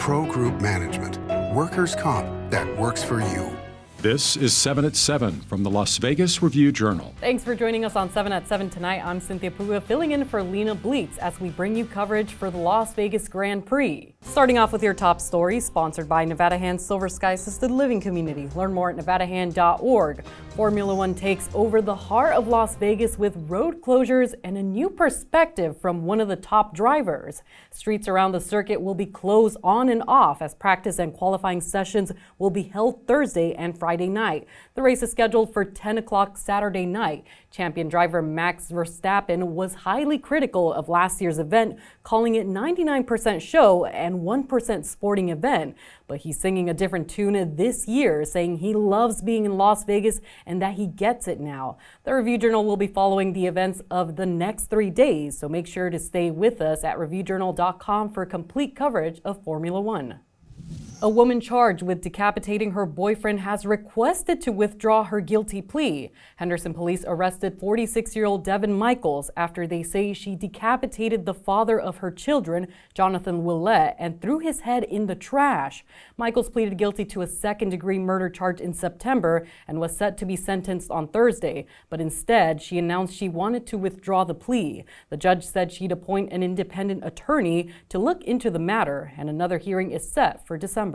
Pro Group Management. Workers' comp that works for you. This is 7 at 7 from the Las Vegas Review-Journal. Thanks for joining us on 7 at 7 tonight. I'm Cynthia Pua, filling in for Lena Bleeks as we bring you coverage for the Las Vegas Grand Prix. Starting off with your top story, sponsored by Nevada Hand's Silver Sky Assisted Living Community. Learn more at nevadahand.org. Formula One takes over the heart of Las Vegas with road closures and a new perspective from one of the top drivers. Streets around the circuit will be closed on and off as practice and qualifying sessions will be held Thursday and Friday night. The race is scheduled for 10 o'clock Saturday night. Champion driver Max Verstappen was highly critical of last year's event, calling it 99% show and 1% sporting event. But he's singing a different tune this year, saying he loves being in Las Vegas and that he gets it now. The Review-Journal will be following the events of the next 3 days, so make sure to stay with us at reviewjournal.com for complete coverage of Formula One. A woman charged with decapitating her boyfriend has requested to withdraw her guilty plea. Henderson police arrested 46-year-old Devin Michaels after they say she decapitated the father of her children, Jonathan Willett, and threw his head in the trash. Michaels pleaded guilty to a second-degree murder charge in September and was set to be sentenced on Thursday, but instead she announced she wanted to withdraw the plea. The judge said she'd appoint an independent attorney to look into the matter, and another hearing is set for December.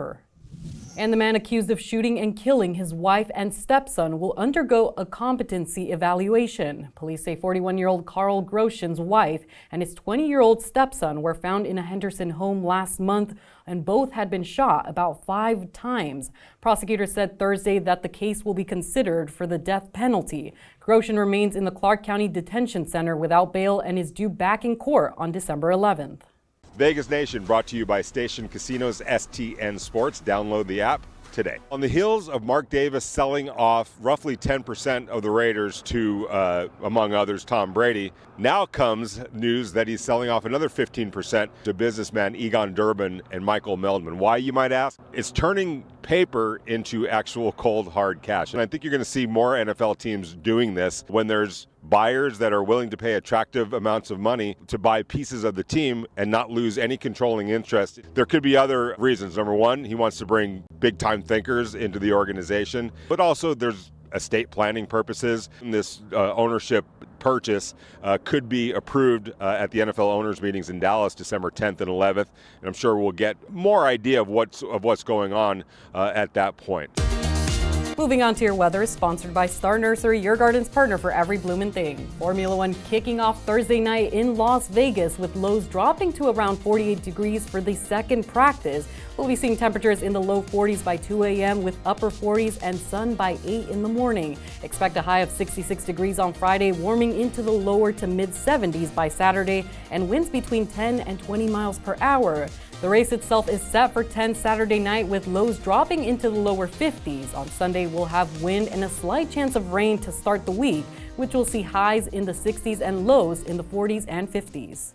And the man accused of shooting and killing his wife and stepson will undergo a competency evaluation. Police say 41-year-old Carl Groshen's wife and his 20-year-old stepson were found in a Henderson home last month, and both had been shot about 5 times. Prosecutors said Thursday that the case will be considered for the death penalty. Groshen remains in the Clark County Detention Center without bail and is due back in court on December 11th. Vegas Nation brought to you by Station Casinos STN Sports. Download the app today. On the heels of Mark Davis selling off roughly 10% of the Raiders to, among others, Tom Brady, now comes news that he's selling off another 15% to businessman Egon Durbin and Michael Meldman. Why, you might ask? It's turning paper into actual cold, hard cash. And I think you're going to see more NFL teams doing this when there's buyers that are willing to pay attractive amounts of money to buy pieces of the team and not lose any controlling interest. There could be other reasons. Number one, he wants to bring big-time thinkers into the organization, but also there's estate planning purposes. This ownership purchase could be approved at the NFL owners meetings in Dallas, December 10th and 11th, and I'm sure we'll get more idea of what's going on at that point. Moving on to your weather, sponsored by Star Nursery, your garden's partner for every bloomin' thing. Formula One kicking off Thursday night in Las Vegas with lows dropping to around 48 degrees for the second practice. We'll be seeing temperatures in the low 40s by 2 a.m. with upper 40s and sun by 8 in the morning. Expect a high of 66 degrees on Friday, warming into the lower to mid 70s by Saturday, and winds between 10 and 20 miles per hour. The race itself is set for 10 Saturday night with lows dropping into the lower 50s. On Sunday, we'll have wind and a slight chance of rain to start the week, which will see highs in the 60s and lows in the 40s and 50s.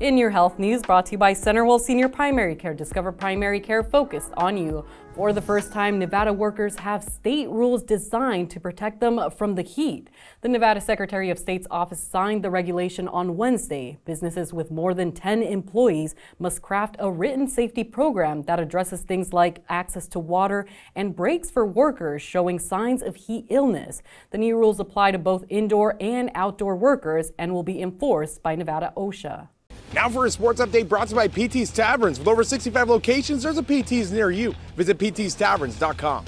In your health news, brought to you by CenterWell Senior Primary Care. Discover primary care focused on you. For the first time, Nevada workers have state rules designed to protect them from the heat. The Nevada Secretary of State's office signed the regulation on Wednesday. Businesses with more than 10 employees must craft a written safety program that addresses things like access to water and breaks for workers showing signs of heat illness. The new rules apply to both indoor and outdoor workers and will be enforced by Nevada OSHA. Now for a sports update brought to you by PT's Taverns. With over 65 locations, there's a PT's near you. Visit ptstaverns.com.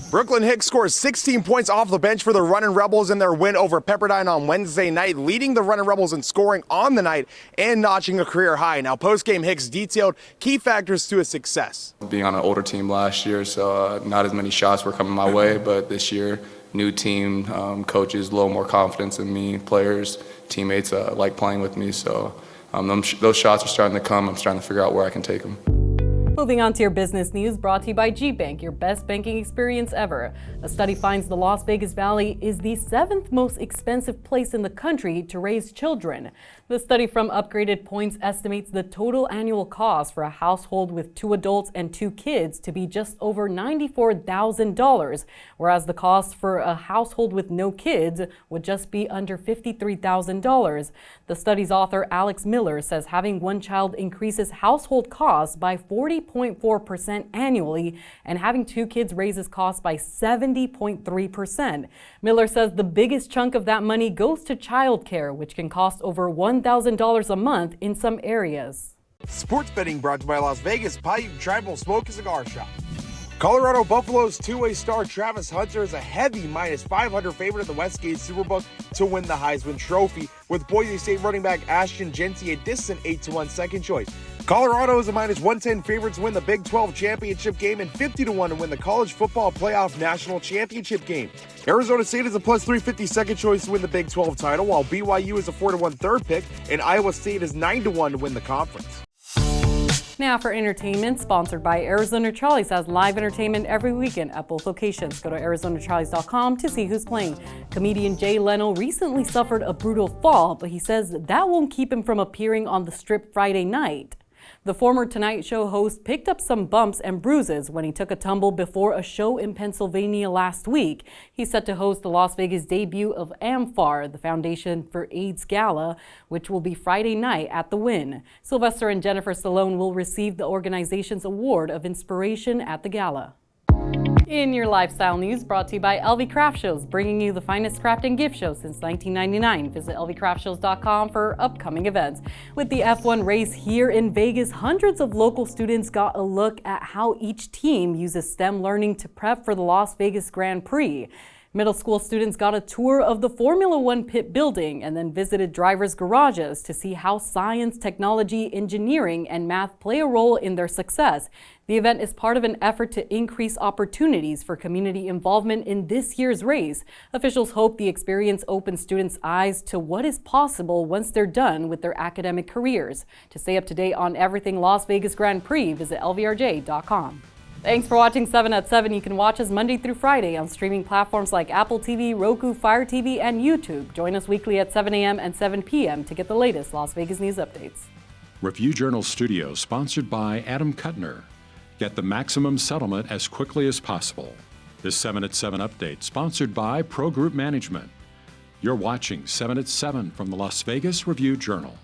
Brooklyn Hicks scores 16 points off the bench for the Runnin' Rebels in their win over Pepperdine on Wednesday night, leading the Runnin' Rebels in scoring on the night and notching a career high. Now, post-game, Hicks detailed key factors to his success. Being on an older team last year, so not as many shots were coming my way, but this year, new team, coaches, a little more confidence in me, players, teammates like playing with me, so those shots are starting to come. I'm starting to figure out where I can take them. Moving on to your business news, brought to you by GBank, your best banking experience ever. A study finds the Las Vegas Valley is the 7th most expensive place in the country to raise children. The study from Upgraded Points estimates the total annual cost for a household with 2 adults and 2 kids to be just over $94,000, whereas the cost for a household with no kids would just be under $53,000. The study's author, Alex Miller, says having one child increases household costs by 40.4% annually, and having 2 kids raises costs by 70.3%. Miller says the biggest chunk of that money goes to childcare, which can cost over $1,000 a month in some areas. Sports betting brought to you by Las Vegas Paiute Tribal Smoke and Cigar Shop. Colorado Buffaloes two-way star Travis Hunter is a heavy -500 favorite at the Westgate Superbook to win the Heisman Trophy, with Boise State running back Ashton Jeanty a distant 8-1 second choice. Colorado is a -110 favorite to win the Big 12 championship game and 50-1 to win the College Football Playoff National Championship game. Arizona State is a +350 second choice to win the Big 12 title, while BYU is a 4-1 third pick, and Iowa State is 9-1 to win the conference. Now for entertainment, sponsored by Arizona Charlie's, has live entertainment every weekend at both locations. Go to ArizonaCharlies.com to see who's playing. Comedian Jay Leno recently suffered a brutal fall, but he says that won't keep him from appearing on the Strip Friday night. The former Tonight Show host picked up some bumps and bruises when he took a tumble before a show in Pennsylvania last week. He's set to host the Las Vegas debut of AMFAR, the Foundation for AIDS Gala, which will be Friday night at the Wynn. Sylvester and Jennifer Stallone will receive the organization's Award of Inspiration at the gala. In your lifestyle news, brought to you by LV Craft Shows, bringing you the finest craft and gift shows since 1999. Visit lvcraftshows.com for upcoming events. With the F1 race here in Vegas, hundreds of local students got a look at how each team uses STEM learning to prep for the Las Vegas Grand Prix. Middle school students got a tour of the Formula One pit building and then visited drivers' garages to see how science, technology, engineering, and math play a role in their success. The event is part of an effort to increase opportunities for community involvement in this year's race. Officials hope the experience opens students' eyes to what is possible once they're done with their academic careers. To stay up to date on everything Las Vegas Grand Prix, visit lvrj.com. Thanks for watching 7 at 7. You can watch us Monday through Friday on streaming platforms like Apple TV, Roku, Fire TV, and YouTube. Join us weekly at 7 a.m. and 7 p.m. to get the latest Las Vegas news updates. Review Journal Studio, sponsored by Adam Kuttner. Get the maximum settlement as quickly as possible. This 7 at 7 update, sponsored by Pro Group Management. You're watching 7 at 7 from the Las Vegas Review Journal.